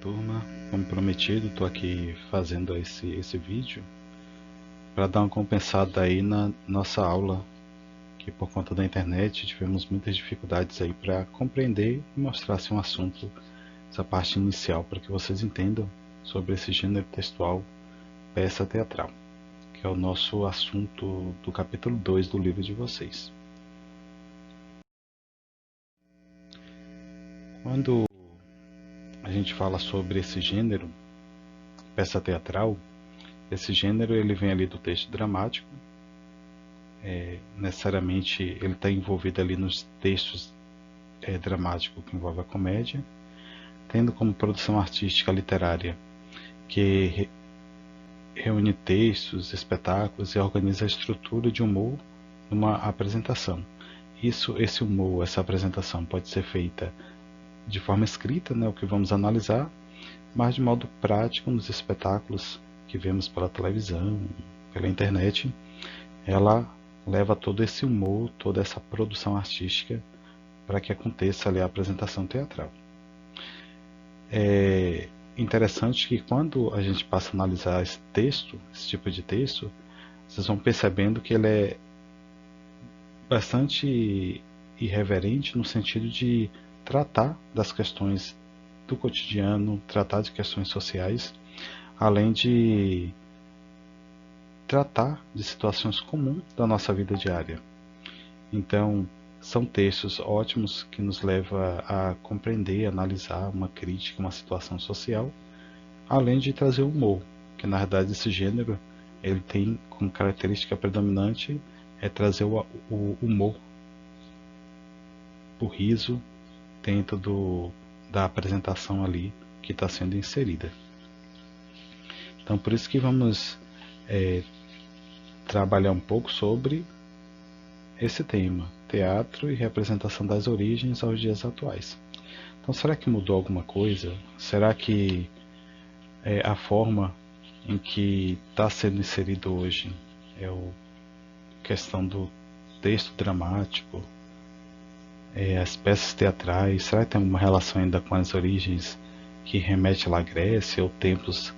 turma, como prometido, estou aqui fazendo esse vídeo para dar uma compensada aí na nossa aula, que por conta da internet tivemos muitas dificuldades aí para compreender e mostrar assim, um assunto, essa parte inicial, para que vocês entendam sobre esse gênero textual, peça teatral, que é o nosso assunto do capítulo 2 do livro de vocês. Quando a gente fala sobre esse gênero, peça teatral, esse gênero ele vem ali do texto dramático, necessariamente ele está envolvido ali nos textos dramáticos que envolvem a comédia, tendo como produção artística literária que reúne textos, espetáculos e organiza a estrutura de humor numa apresentação. Esse humor, essa apresentação pode ser feita de forma escrita, o que vamos analisar, mas de modo prático nos espetáculos que vemos pela televisão, pela internet, ela leva todo esse humor, toda essa produção artística para que aconteça ali a apresentação teatral. É interessante que quando a gente passa a analisar esse texto, esse tipo de texto, vocês vão percebendo que ele é bastante irreverente no sentido de tratar das questões do cotidiano, tratar de questões sociais, além de tratar de situações comuns da nossa vida diária. Então, são textos ótimos que nos levam a compreender, analisar uma crítica, uma situação social, além de trazer humor, que na verdade esse gênero ele tem como característica predominante trazer o humor, o riso dentro da apresentação ali que está sendo inserida. Então, por isso que vamos trabalhar um pouco sobre esse tema, teatro e representação das origens aos dias atuais. Então, será que mudou alguma coisa? Será que a forma em que está sendo inserido hoje questão do texto dramático, as peças teatrais, será que tem alguma relação ainda com as origens que remete lá à Grécia ou tempos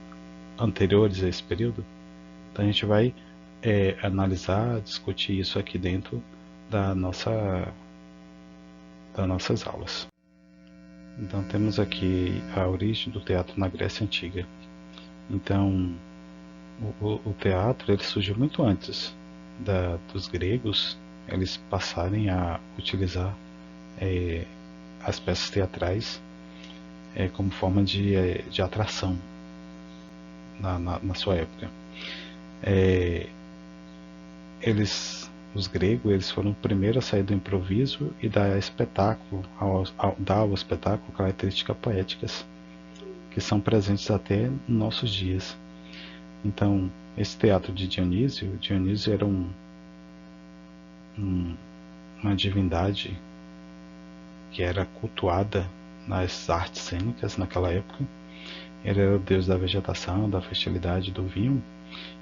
anteriores a esse período? Então a gente vai analisar, discutir isso aqui dentro das nossas aulas. Então temos aqui a origem do teatro na Grécia Antiga. Então o teatro ele surgiu muito antes dos gregos eles passarem a utilizar as peças teatrais como forma de atração na sua época. Os gregos eles foram os primeiros a sair do improviso e dar ao espetáculo características poéticas que são presentes até nos nossos dias. Então, esse teatro de Dionísio era uma divindade que era cultuada nas artes cênicas naquela época. Ele era o deus da vegetação, da fertilidade, do vinho,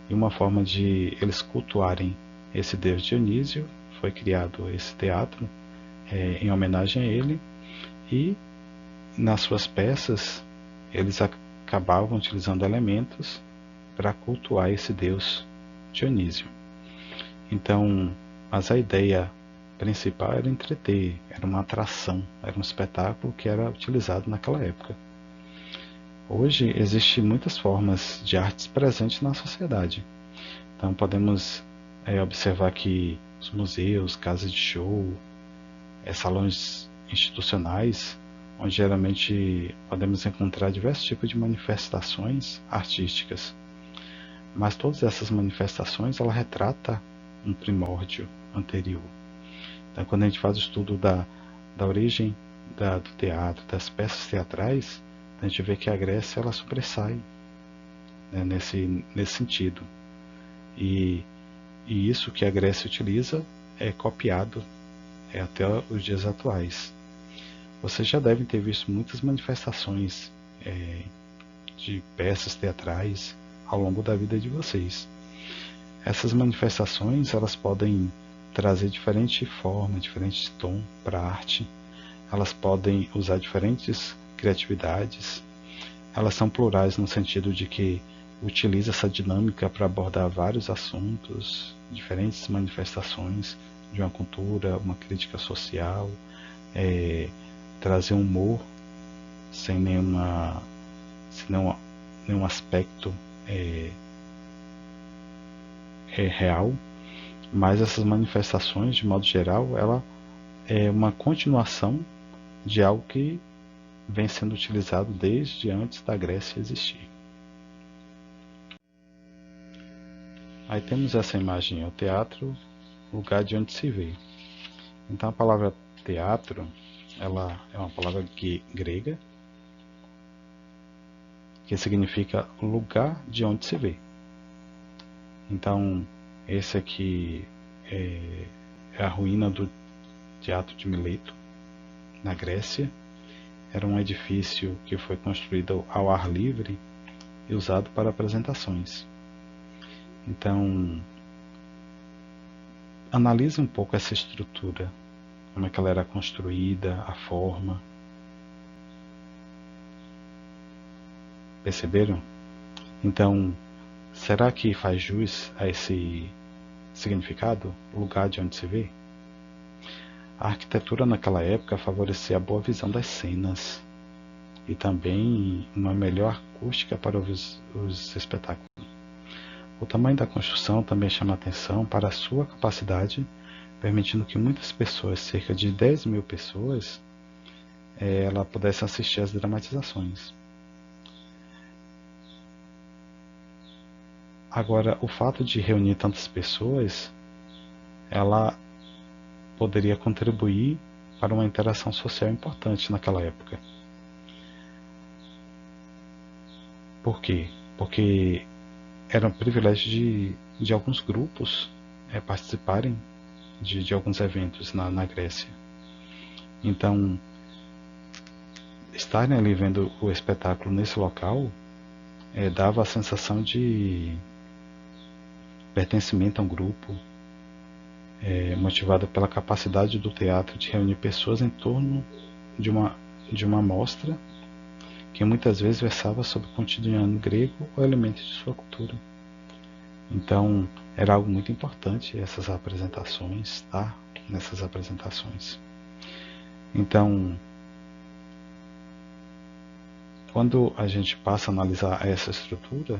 e uma forma de eles cultuarem esse deus Dionísio foi criado esse teatro em homenagem a ele, e nas suas peças eles acabavam utilizando elementos para cultuar esse deus Dionísio. Então, mas a ideia principal era entreter, era uma atração, era um espetáculo que era utilizado naquela época. Hoje existem muitas formas de artes presentes na sociedade. Então podemos observar que os museus, casas de show, salões institucionais, onde geralmente podemos encontrar diversos tipos de manifestações artísticas. Mas todas essas manifestações ela retrata um primórdio anterior. Então, quando a gente faz o estudo da origem do teatro, das peças teatrais, a gente vê que a Grécia ela sobressai nesse sentido. E isso que a Grécia utiliza é copiado até os dias atuais. Vocês já devem ter visto muitas manifestações de peças teatrais ao longo da vida de vocês. Essas manifestações elas podem trazer diferentes formas, diferentes tons para a arte. Elas podem usar diferentes criatividades. elas são plurais no sentido de que utiliza essa dinâmica para abordar vários assuntos, diferentes manifestações de uma cultura, uma crítica social, trazer humor sem nenhum aspecto real, mas essas manifestações, de modo geral, ela é uma continuação de algo que vem sendo utilizado desde antes da Grécia existir. Aí temos essa imagem, o teatro, lugar de onde se vê. Então a palavra teatro, ela é uma palavra grega que significa lugar de onde se vê. Então esse aqui é a ruína do Teatro de Mileto, na Grécia. Era um edifício que foi construído ao ar livre e usado para apresentações. Então, analise um pouco essa estrutura, como é que ela era construída, a forma. Perceberam? Então, será que faz jus a esse significado, lugar de onde se vê? A arquitetura naquela época favorecia a boa visão das cenas e também uma melhor acústica para os espetáculos. O tamanho da construção também chama atenção para a sua capacidade, permitindo que muitas pessoas, cerca de 10.000 pessoas, ela pudesse assistir às dramatizações. Agora, o fato de reunir tantas pessoas, ela poderia contribuir para uma interação social importante naquela época. Por quê? Porque era um privilégio de alguns grupos participarem de alguns eventos na Grécia. Então, estarem ali vendo o espetáculo nesse local dava a sensação de pertencimento a um grupo, motivada pela capacidade do teatro de reunir pessoas em torno de uma mostra que muitas vezes versava sobre o cotidiano grego ou elementos de sua cultura. Então, era algo muito importante essas apresentações, tá? Nessas apresentações. Então, quando a gente passa a analisar essa estrutura,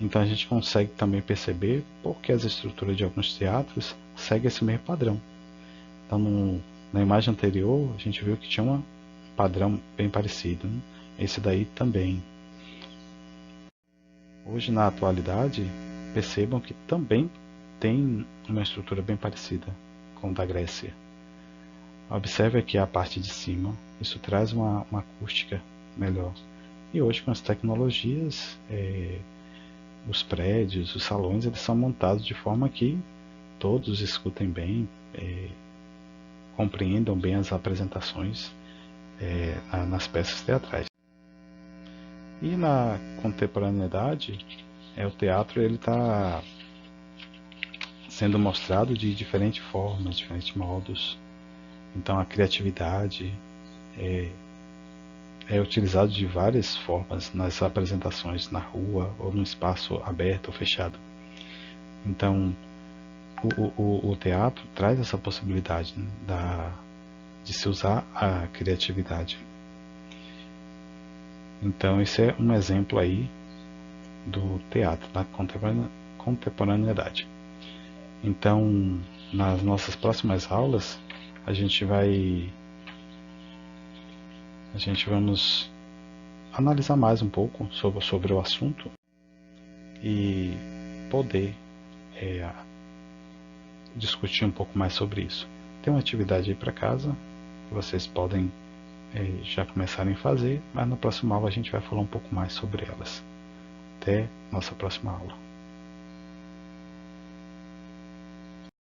então a gente consegue também perceber por que as estruturas de alguns teatros seguem esse mesmo padrão. Então, na imagem anterior, a gente viu que tinha um padrão bem parecido, né? Esse daí também. Hoje, na atualidade, percebam que também tem uma estrutura bem parecida com a da Grécia. Observe aqui a parte de cima, isso traz uma acústica melhor. E hoje, com as tecnologias, os prédios, os salões, eles são montados de forma que todos escutem bem, compreendam bem as apresentações nas peças teatrais. E na contemporaneidade, o teatro está sendo mostrado de diferentes formas, diferentes modos. Então a criatividade é utilizada de várias formas nas apresentações na rua ou no espaço aberto ou fechado. Então o teatro traz essa possibilidade, né, de se usar a criatividade. Então esse é um exemplo aí do teatro na contemporaneidade. Então, nas nossas próximas aulas, vamos analisar mais um pouco sobre o assunto e poder discutir um pouco mais sobre isso. Tem uma atividade aí para casa que vocês podem já começarem a fazer, mas na próxima aula a gente vai falar um pouco mais sobre elas. Até nossa próxima aula.